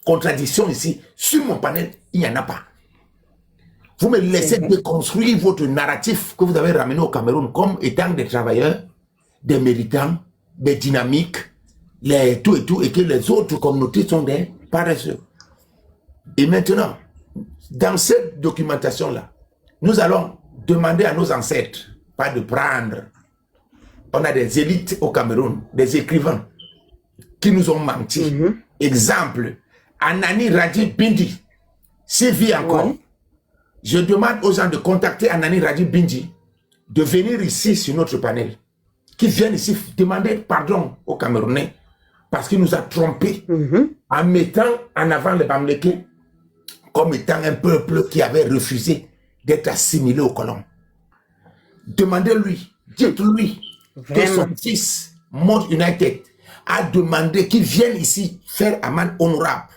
contradiction ici. Sur mon panel, il n'y en a pas. Vous me laissez déconstruire votre narratif que vous avez ramené au Cameroun comme étant des travailleurs, des méritants, des dynamiques, tout et tout, et que les autres communautés sont des paresseux. Et maintenant, dans cette documentation-là, nous allons demander à nos ancêtres, pas de prendre. On a des élites au Cameroun, des écrivains qui nous ont menti. Exemple, Anani Radji Bindi, s'il vit encore, je demande aux gens de contacter Anani Radji Bindi, de venir ici sur notre panel, qui viennent ici demander pardon aux Camerounais parce qu'il nous a trompés en mettant en avant les Bamileke comme étant un peuple qui avait refusé d'être assimilé aux colons. Demandez-lui, dites-lui que son fils, Monde United, a demandé qu'il vienne ici faire amende honorable.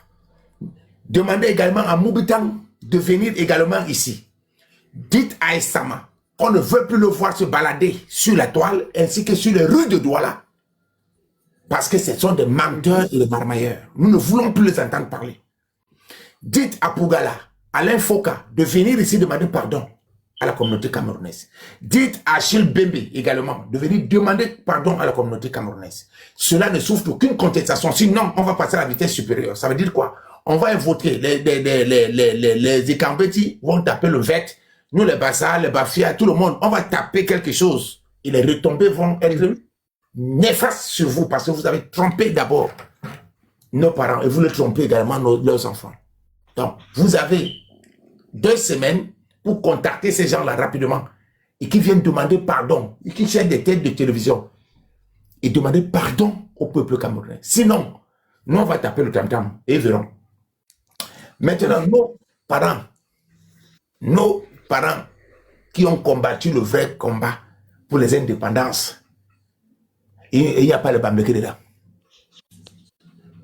Demandez également à Moubitang de venir également ici. Dites à Essama qu'on ne veut plus le voir se balader sur la toile ainsi que sur les rues de Douala. Parce que ce sont des menteurs et des marmailleurs. Nous ne voulons plus les entendre parler. Dites à Pougala, Alain Foka, de venir ici demander pardon à la communauté camerounaise. Dites à Achille Bembe également de venir demander pardon à la communauté camerounaise. Cela ne souffre d'aucune contestation. Sinon, on va passer à la vitesse supérieure. Ça veut dire quoi? On va invoquer les Ekambeti vont taper le VET. Nous, les Bassa, les Bafia, tout le monde, on va taper quelque chose. Et les retombées vont être néfastes sur vous parce que vous avez trompé d'abord nos parents et vous les trompez également leurs enfants. Donc, vous avez 2 semaines pour contacter ces gens-là rapidement et qui viennent demander pardon et qui cherchent des têtes de télévision et demander pardon au peuple camerounais. Sinon, nous, on va taper le tam-tam et verrons. Maintenant, nos parents qui ont combattu le vrai combat pour les indépendances, et il n'y a pas le Bamileke dedans.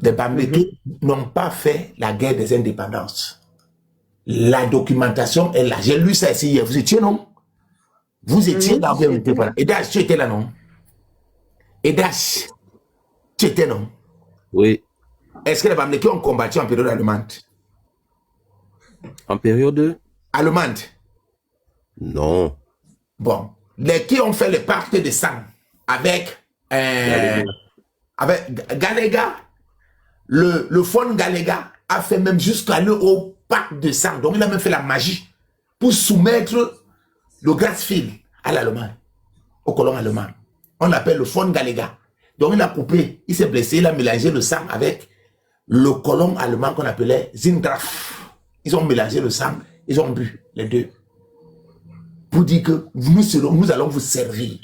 Les Bamileke n'ont pas fait la guerre des indépendances. La documentation est là. J'ai lu ça ici hier. Vous étiez, non? Vous étiez là, vous n'étiez pas là. Edash, tu étais là, non? Edash, tu étais, non? Oui. Est-ce que les Bamileke ont combattu en période allemande? En période allemande? Non. Bon. Les qui ont fait le pacte de sang avec Galega, le Fon Galega a fait même jusqu'à au pacte de sang. Donc il a même fait la magie pour soumettre le Grassfield à l'Allemagne, au colon allemand. On l'appelle le Fon Galega. Donc il a coupé, il s'est blessé, il a mélangé le sang avec le colon allemand qu'on appelait Zindraff. Ils ont mélangé le sang, ils ont bu les deux. Pour dire que nous allons vous servir.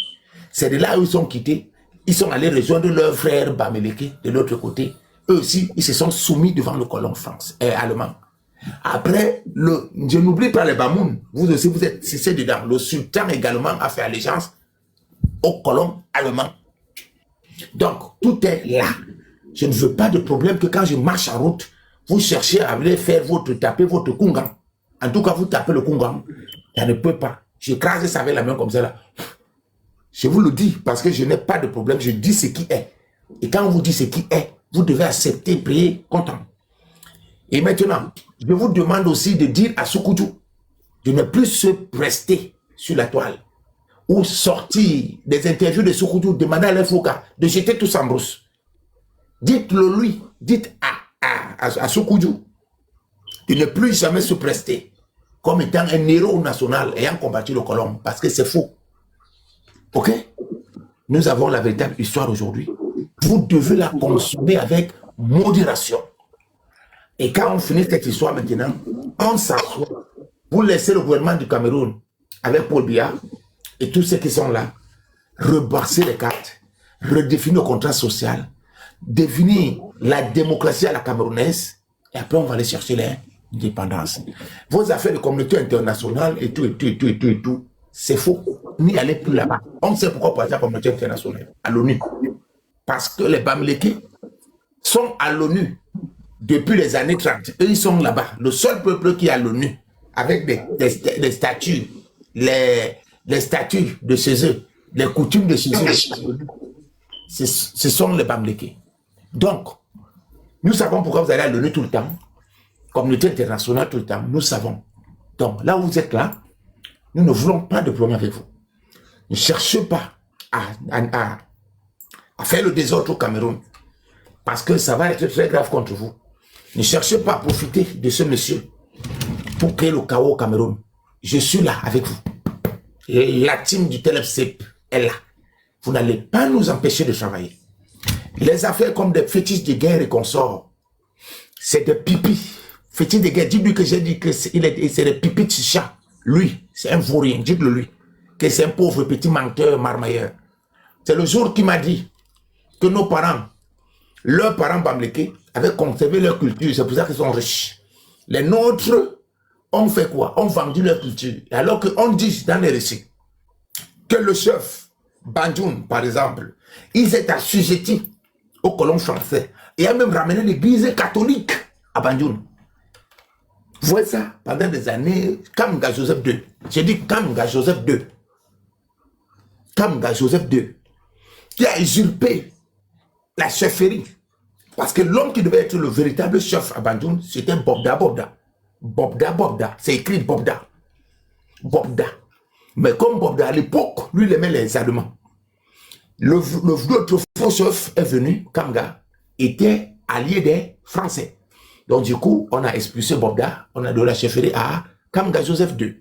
C'est de là où ils sont quittés. Ils sont allés rejoindre leurs frères Bamileke de l'autre côté. Eux aussi, ils se sont soumis devant le colon allemand. Après, je n'oublie pas les Bamoun. Vous aussi, vous êtes c'est dedans. Le sultan également a fait allégeance au colon allemand. Donc, tout est là. Je ne veux pas de problème que quand je marche en route, vous cherchez à aller faire taper votre kungan. En tout cas, vous tapez le kungan. Ça ne peut pas. J'écrase ça avec la main comme ça là. Je vous le dis parce que je n'ai pas de problème. Je dis ce qui est. Et quand on vous dit ce qui est, vous devez accepter, prier, content. Et maintenant, je vous demande aussi de dire à Soukoudou de ne plus se prester sur la toile ou sortir des interviews de Soukoudou, demander à l'Infoca de jeter tout en brousse. Dites-le lui, dites à Soukoudou de ne plus jamais se prester comme étant un héros national ayant combattu le colon, parce que c'est faux. Ok? Nous avons la véritable histoire aujourd'hui. Vous devez la consommer avec modération. Et quand on finit cette histoire maintenant, on s'assoit. Vous laissez le gouvernement du Cameroun avec Paul Biya et tous ceux qui sont là rebarcer les cartes, redéfinir le contrat social, définir la démocratie à la camerounaise, et après on va aller chercher l'indépendance. Vos affaires de communauté internationale et tout, c'est faux. N'y allez plus là-bas. On sait pourquoi passer à la communauté internationale, à l'ONU. Parce que les Bamileke sont à l'ONU depuis les années 30. Eux, ils sont là-bas. Le seul peuple qui est à l'ONU, avec des statuts, les statuts de chez eux, les coutumes de chez eux, ce sont les Bamileke. Donc, Nous savons pourquoi vous allez à l'ONU tout le temps, communauté internationale tout le temps, nous savons. Donc, là où vous êtes là, nous ne voulons pas de problème avec vous. Ne cherchez pas à faire le désordre au Cameroun, parce que ça va être très grave contre vous. Ne cherchez pas à profiter de ce monsieur pour créer le chaos au Cameroun. Je suis là avec vous. Et la team du TLFC est là. Vous n'allez pas nous empêcher de travailler. Les affaires comme des fétiches de guerre et consorts, c'est des pipis. Fétiches de guerre, dites-lui que j'ai dit que c'est des pipis de chicha. Lui, c'est un vaurien, dites-le lui. Que c'est un pauvre petit menteur, marmailleur. C'est le jour qu'il m'a dit que nos parents, leurs parents bamlékés, avaient conservé leur culture. C'est pour ça qu'ils sont riches. Les nôtres ont fait quoi? Ont vendu leur culture. Alors qu'on dit dans les récits que le chef Banjoun, par exemple, il s'est assujetti aux colons français et a même ramené l'église catholique à Banjoun. Vous voyez ça pendant des années, Kamga Joseph II. J'ai dit Kamga Joseph II. Kamga Joseph II, qui a usurpé la chefferie. Parce que l'homme qui devait être le véritable chef à Banjoun, c'était Bobda Bobda. Bobda Bobda, c'est écrit Bobda. Bobda. Mais comme Bobda à l'époque, lui il aimait les Allemands. L'autre faux chef est venu, Kamga, était allié des Français. Donc du coup, on a expulsé Bobda, on a donné la chefferie à Kamga Joseph II.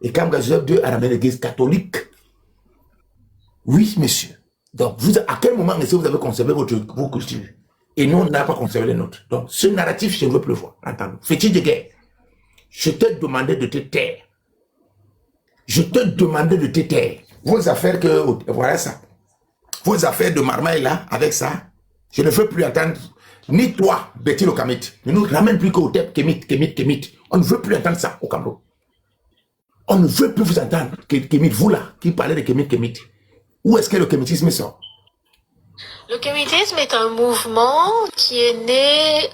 Et Kamga Joseph II a ramené l'église catholique. Oui, monsieur. Donc, à quel moment est-ce que vous avez conservé vos cultures? Et nous, on n'a pas conservé les nôtres. Donc, ce narratif, je ne veux plus voir. Entends-nous. Fétiche de guerre. Je te demandais de te taire. Je te demandais de te taire. Vos affaires voilà ça. Vos affaires de marmaille là, avec ça, je ne veux plus entendre ni toi, Betty le Kamit. Ne nous ramène plus qu'au TEP, Kemit. On ne veut plus entendre ça au Cameroun. On ne veut plus vous entendre, Kemit, vous là, qui parlez de Kemit. Où est-ce que le kémitisme sort? Le kémitisme est un mouvement qui est né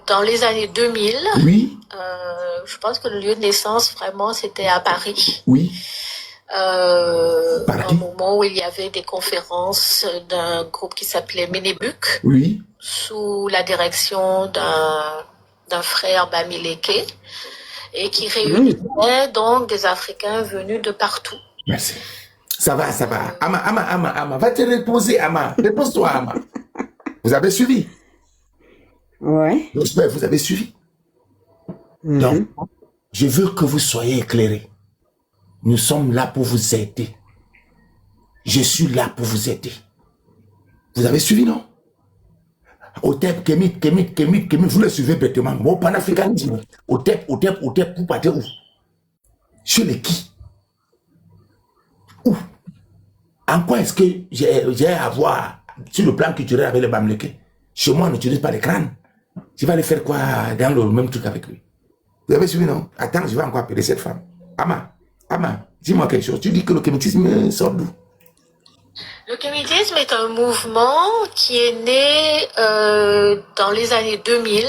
dans les années 2000. Oui. Je pense que le lieu de naissance, vraiment, c'était à Paris. Oui. Un moment où il y avait des conférences d'un groupe qui s'appelait Ménébuc. Oui. Sous la direction d'un frère Bamileke et qui réunissait donc des Africains venus de partout. Merci. Ça va. Ama, va te reposer, Ama. Repose-toi, Ama. Vous avez suivi? Ouais. J'espère que vous avez suivi. Donc, je veux que vous soyez éclairés. Nous sommes là pour vous aider. Je suis là pour vous aider. Vous avez suivi, non? Otep, Kemit, vous le suivez bêtement. Mon panafricanisme. Otep, vous partez où? Chez les qui? Où? En quoi est-ce que j'ai à voir sur le plan culturel avec les Bamlékés? Chez moi, on n'utilise pas les crânes. Tu vas aller faire quoi dans le même truc avec lui? Vous avez suivi, non? Attends, je vais encore appeler cette femme. Ama, dis-moi quelque chose. Tu dis que le kémitisme sort d'où? Le kémitisme est un mouvement qui est né dans les années 2000.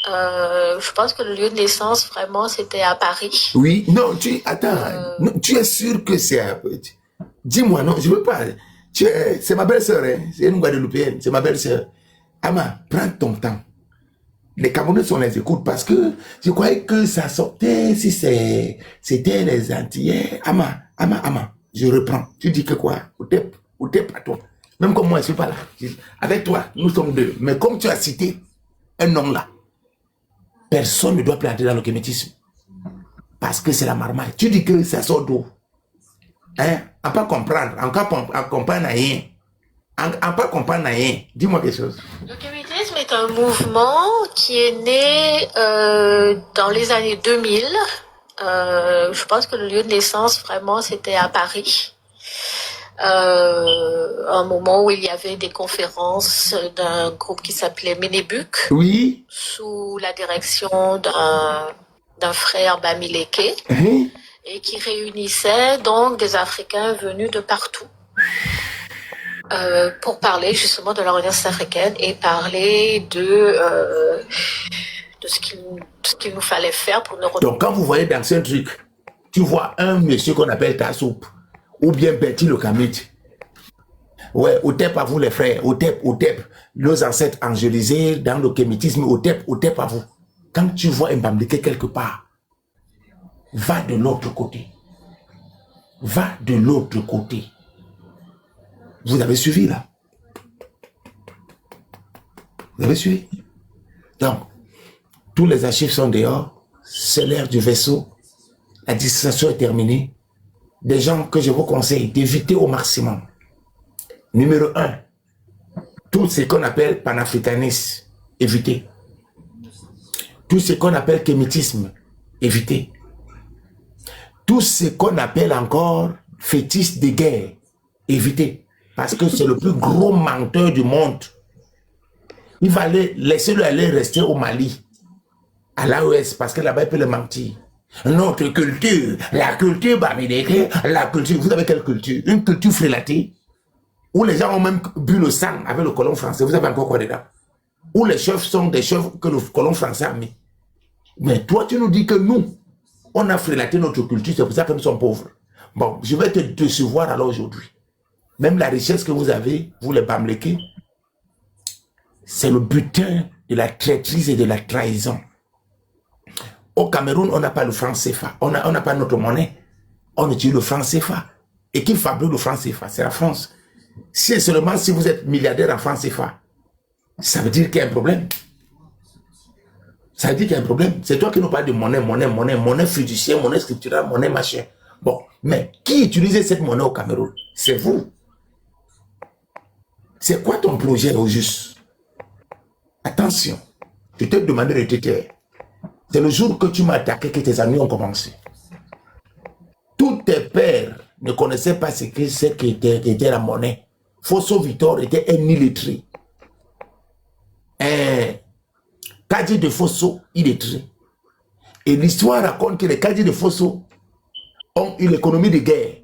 Je pense que le lieu de naissance, vraiment, c'était à Paris. Oui, non, non, tu es sûr que c'est... Dis-moi, non, je veux pas. C'est ma belle-sœur, hein, c'est une Guadeloupéenne, c'est ma belle-sœur. Ama, prends ton temps. Les Camerounais, on les écoute parce que je croyais que ça sortait si c'était les Antillais. Ama, je reprends. Tu dis que quoi? Otep à toi. Même comme moi, je suis pas là. Avec toi, nous sommes deux. Mais comme tu as cité un nom là, personne ne doit plus entrer dans le kémétisme. Parce que c'est la marmaille. Tu dis que ça sort d'où? Hein? On peut comprendre. On comprend rien. On peut comprendre rien. Dis-moi quelque chose. Le kémitisme est un mouvement qui est né dans les années 2000. Je pense que le lieu de naissance, vraiment, c'était à Paris. Un moment où il y avait des conférences d'un groupe qui s'appelait Ménébuc. Oui. Sous la direction d'un frère Bamileke. Et qui réunissait donc des Africains venus de partout. Pour parler justement de la Renaissance africaine et parler de ce qu'il nous fallait faire pour nous... Donc quand vous voyez dans ce truc, tu vois un monsieur qu'on appelle Tassoub, ou bien Betty le Kamit. Ouais, Otep à vous les frères, Otep. nos ancêtres angélisés dans le kémétisme, au tep à vous. Quand tu vois un Bamileke quelque part, va de l'autre côté. Va de l'autre côté. Vous avez suivi là? Vous avez suivi? Donc, tous les archives sont dehors. C'est l'heure du vaisseau. La distraction est terminée. Des gens que je vous conseille d'éviter au maximum. Numéro 1, tout ce qu'on appelle panafricanisme, évitez. Tout ce qu'on appelle kémétisme, évitez. Tout ce qu'on appelle encore fétiche de guerre, évitez. Parce que c'est le plus gros menteur du monde. Il va laisser-le aller rester au Mali, à l'AOS, parce que là-bas, il peut le mentir. Notre culture, la culture Bamileke, la culture, vous avez quelle culture? Une culture frélatée, où les gens ont même bu le sang avec le colon français. Vous avez encore quoi dedans? Où les chefs sont des chefs que le colon français a mis. Mais toi, tu nous dis que nous, on a frélaté notre culture, c'est pour ça que nous sommes pauvres. Bon, je vais te décevoir alors aujourd'hui. Même la richesse que vous avez, vous les Bamileke, c'est le butin de la traîtrise et de la trahison. Au Cameroun, on n'a pas le franc CFA. On n'a pas notre monnaie. On utilise le franc CFA. Et qui fabrique le franc CFA? C'est la France. Si seulement si vous êtes milliardaire en franc CFA, ça veut dire qu'il y a un problème. Ça veut dire qu'il y a un problème. C'est toi qui nous parles de monnaie fiduciaire, monnaie scripturale, monnaie machin. Bon, mais qui utilisait cette monnaie au Cameroun? C'est vous. C'est quoi ton projet au juste? Attention, je t'ai demandé de te taire. C'est le jour que tu m'as attaqué que tes amis ont commencé. Tous tes pères ne connaissaient pas ce qu'était la monnaie. Fosso Victor était un illettré. Un Kadi de Fosso, illettré. Et l'histoire raconte que les Kadi de Fosso ont eu l'économie de guerre.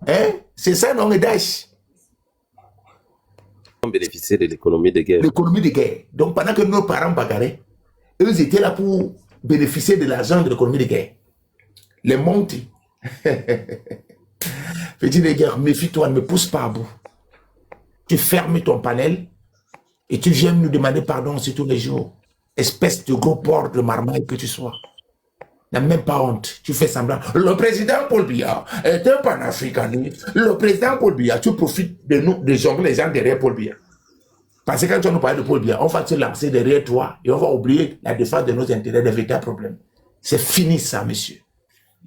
Hein? C'est ça, non, Dash? On bénéficiait de l'économie de guerre. L'économie de guerre. Donc, pendant que nos parents bagarraient, eux étaient là pour bénéficier de l'argent de l'économie de guerre. Les montis. Petit de guerre, méfie-toi, ne me pousse pas à bout. Tu fermes ton panel et tu viens nous demander pardon aussi tous les jours. Espèce de gros porc de marmaille que tu sois. N'as même pas honte. Tu fais semblant. Le président Paul Biya est un panafricaniste. Le président Paul Biya, tu profites de nous, de jongler les gens derrière Paul Biya. Parce que quand tu vas nous parler de Paul Biya, on va se lancer derrière toi et on va oublier la défense de nos intérêts, des véritables problèmes. C'est fini ça, monsieur.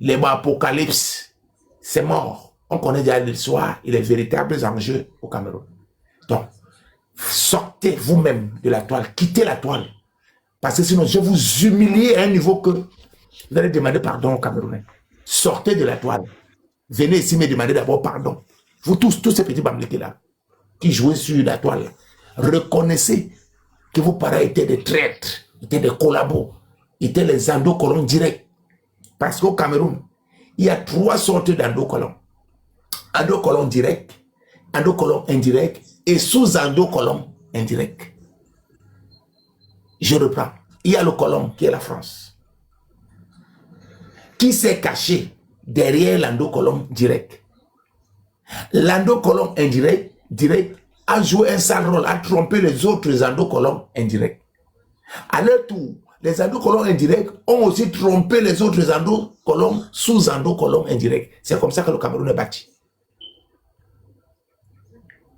Les mots apocalypse, c'est mort. On connaît déjà l'histoire et les véritables enjeux au Cameroun. Donc, sortez vous-même de la toile, quittez la toile. Parce que sinon, je vais vous humilier à un niveau que vous allez demander pardon aux Camerounais. Sortez de la toile. Venez ici me demander d'abord pardon. Vous tous ces petits Bamileke là, qui jouaient sur la toile, reconnaissez que vos parents étaient des traîtres, étaient des collabos, étaient les endocolons directs. Parce qu'au Cameroun, il y a 3 sortes d'endocolons. Endocolons direct, endocolons indirect et sous-endocolons indirect. Je reprends. Il y a le colon qui est la France, qui s'est caché derrière l'endocolon direct. L'endocolon indirect a joué un sale rôle, a trompé les autres endocolons indirects. À leur tour, les endocolons indirects ont aussi trompé les autres endocolons sous-endocolons indirects. C'est comme ça que le Cameroun est bâti.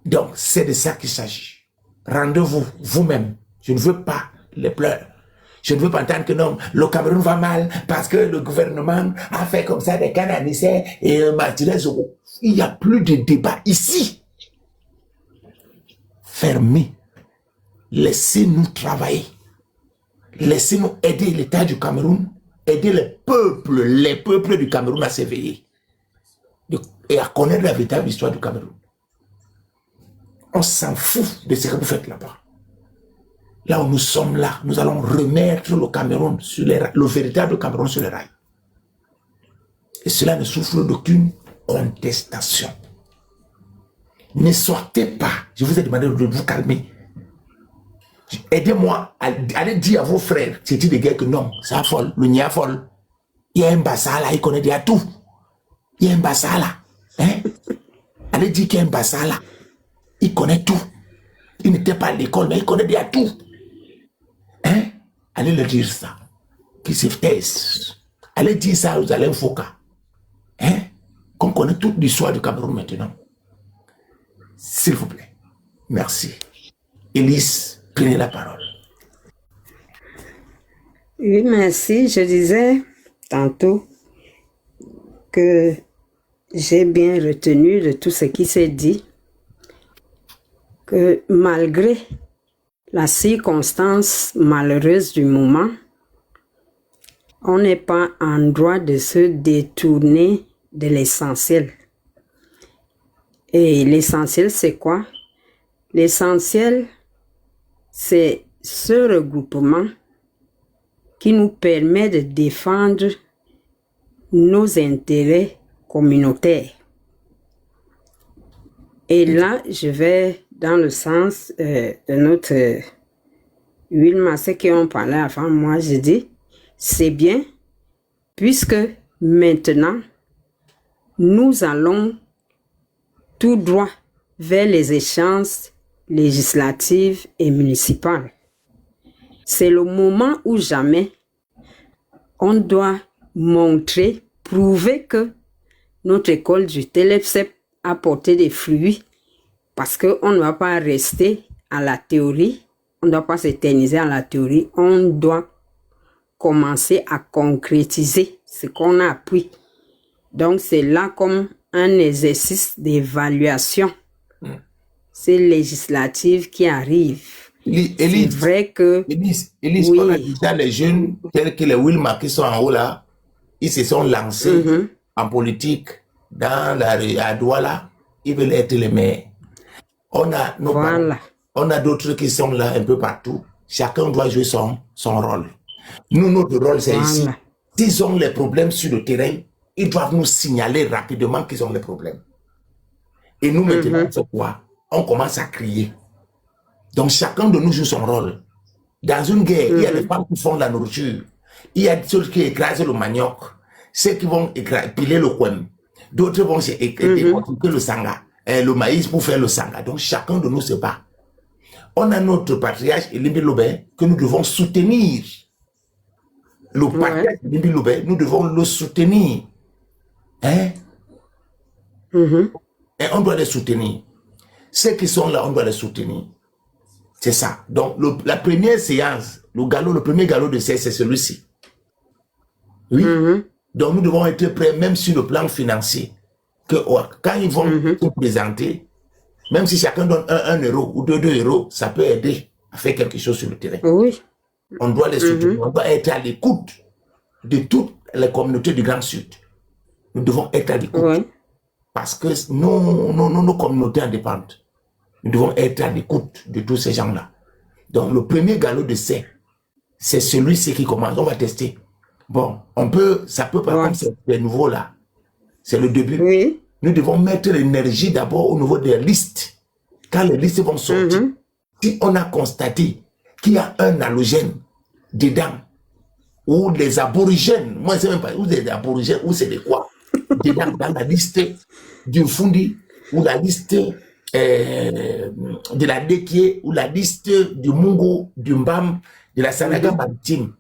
Donc, c'est de ça qu'il s'agit. Rendez-vous vous-même. Je ne veux pas les pleurs. Je ne veux pas entendre que non, le Cameroun va mal parce que le gouvernement a fait comme ça des cananisés et Martinez. Il n'y a plus de débat ici. Fermez. Laissez-nous travailler. Laissez-nous aider l'État du Cameroun, aider les peuples du Cameroun à s'éveiller et à connaître la véritable histoire du Cameroun. On s'en fout de ce que vous faites là-bas. Là où nous sommes là, nous allons remettre le Cameroun sur les rails, le véritable Cameroun sur les rails. Et cela ne souffre d'aucune contestation. Ne sortez pas. Je vous ai demandé de vous calmer. Aidez-moi à aller dire à vos frères, c'est de guerre que non, c'est folle, le nia folle. Il y a un bassa là, il connaît déjà tout. Il y a un bassa là. Hein? Allez dire qu'il y a un bassa là. Il connaît tout. Il n'était pas à l'école, mais il connaît déjà tout. Hein? Allez leur dire ça. Qu'ils se taisent. Allez dire ça aux Alain Foucault. Hein? Qu'on connaît toute l'histoire du Cameroun maintenant. S'il vous plaît. Merci. Élise, prenez la parole. Oui, merci. Je disais tantôt que j'ai bien retenu de tout ce qui s'est dit que malgré la circonstance malheureuse du moment, on n'est pas en droit de se détourner de l'essentiel. Et l'essentiel, c'est quoi? L'essentiel, c'est ce regroupement qui nous permet de défendre nos intérêts communautaires. Et là, je vais dans le sens de notre Will Massé qui ont parlé avant moi. Je dis, c'est bien, puisque maintenant, nous allons tout droit vers les échéances législatives et municipales. C'est le moment où jamais on doit montrer, prouver que notre école du TLFC a porté des fruits, parce qu'on ne va pas rester à la théorie, on ne doit pas s'éterniser à la théorie, on doit commencer à concrétiser ce qu'on a appris. Donc c'est là comme un exercice d'évaluation. C'est législative qui arrive. C'est vrai que... Élise, oui. on a déjà les jeunes tels que les Wilma qui sont en haut là, ils se sont lancés en politique dans la Douala, ils veulent être les maires. On a nos parents, on a d'autres qui sont là un peu partout. Chacun doit jouer son rôle. Nous, notre rôle, c'est ici. S'ils ont les problèmes sur le terrain, ils doivent nous signaler rapidement qu'ils ont les problèmes. Et nous, maintenant, c'est quoi? On commence à crier. Donc, chacun de nous joue son rôle. Dans une guerre, il y a les femmes qui font la nourriture. Il y a ceux qui écrasent le manioc. Ceux qui vont piler le coin. D'autres vont décortiquer le sanga, le maïs pour faire le sanga. Donc, chacun de nous se bat. On a notre patriarche Elimbi Lobé que nous devons soutenir. Le patriarche Elimbi Lobé, nous devons le soutenir. Hein? Et on doit les soutenir. Ceux qui sont là, on doit les soutenir. C'est ça. Donc, la première séance, le premier galop de c'est celui-ci. Oui. Donc, nous devons être prêts, même sur le plan financier, que quand ils vont se présenter, même si chacun donne 1 euro ou 2 euros, ça peut aider à faire quelque chose sur le terrain. Oui. On doit les soutenir. On doit être à l'écoute de toutes les communautés du Grand Sud. Nous devons être à l'écoute. Oui. Parce que nos communautés indépendantes, nous devons être à l'écoute de tous ces gens-là. Donc, le premier galop de c'est celui-ci qui commence. On va tester. Bon, ça peut pas comme c'est nouveau là. C'est le début. Oui. Nous devons mettre l'énergie d'abord au niveau des listes. Quand les listes vont sortir, si on a constaté qu'il y a un halogène dedans, ou des aborigènes, moi je ne sais même pas, ou des aborigènes, ou c'est de quoi, dedans, dans la liste du Fundi, ou la liste de la Dekie, ou la liste du Mungo, du Mbam, de la Sanaga maritime,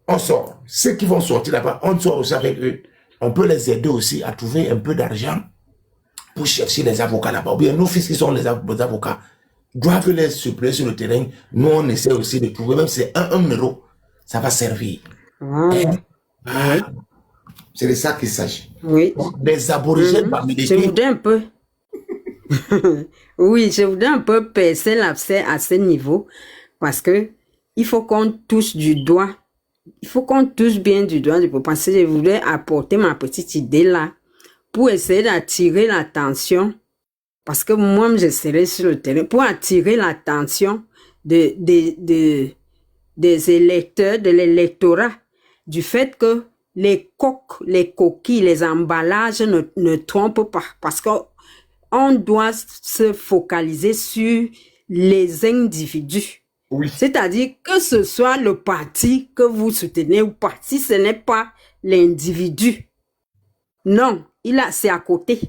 on sort. Ceux qui vont sortir là-bas, on sort aussi avec eux. On peut les aider aussi à trouver un peu d'argent pour chercher les avocats là-bas. Ou bien nos fils qui sont les avocats doivent les suppléer sur le terrain. Nous, on essaie aussi de trouver, même si c'est 1 euro, ça va servir. C'est de ça qu'il s'agit. Oui. Des aborigènes Je voudrais un peu... oui, je voudrais un peu percer l'abcès à ce niveau parce que il faut qu'on touche du doigt. Il faut qu'on touche bien du doigt parce que je voudrais apporter ma petite idée là pour essayer d'attirer l'attention, parce que moi je serai sur le terrain, pour attirer l'attention des électeurs, de l'électorat, du fait que les coques, les coquilles, les emballages ne trompent pas, parce qu'on doit se focaliser sur les individus. Oui. C'est-à-dire que ce soit le parti que vous soutenez ou pas, si ce n'est pas l'individu. Non, c'est à côté.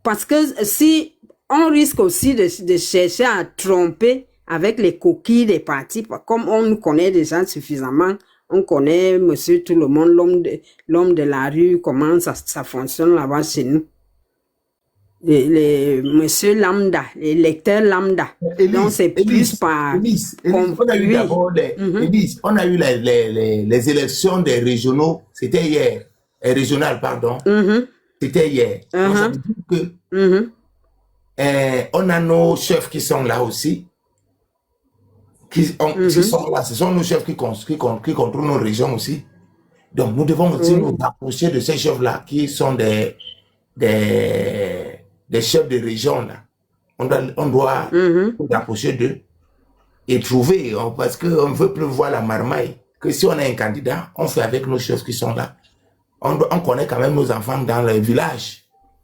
Parce que si on risque aussi de chercher à tromper avec les coquilles des partis. Comme on nous connaît déjà suffisamment, on connaît monsieur tout le monde, l'homme de la rue, comment ça fonctionne là-bas chez nous. Monsieur lambda, les lecteurs lambda. Donc c'est plus par... on a eu d'abord on a eu les élections des régionaux, c'était hier. Régionales, pardon. C'était hier. Donc, ça veut dire que on a nos chefs qui sont là aussi. Qui sont là. Ce sont nos chefs qui contrôlent nos régions aussi. Donc nous devons aussi nous approcher de ces chefs-là qui sont des chefs de région là. On doit nous approcher d'eux et trouver, parce qu'on ne veut plus voir la marmaille, que si on a un candidat, on fait avec nos chefs qui sont là. On connaît quand même nos enfants dans le village.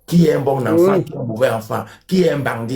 Qui est un bon enfant, qui est un mauvais enfant, qui est un bandit.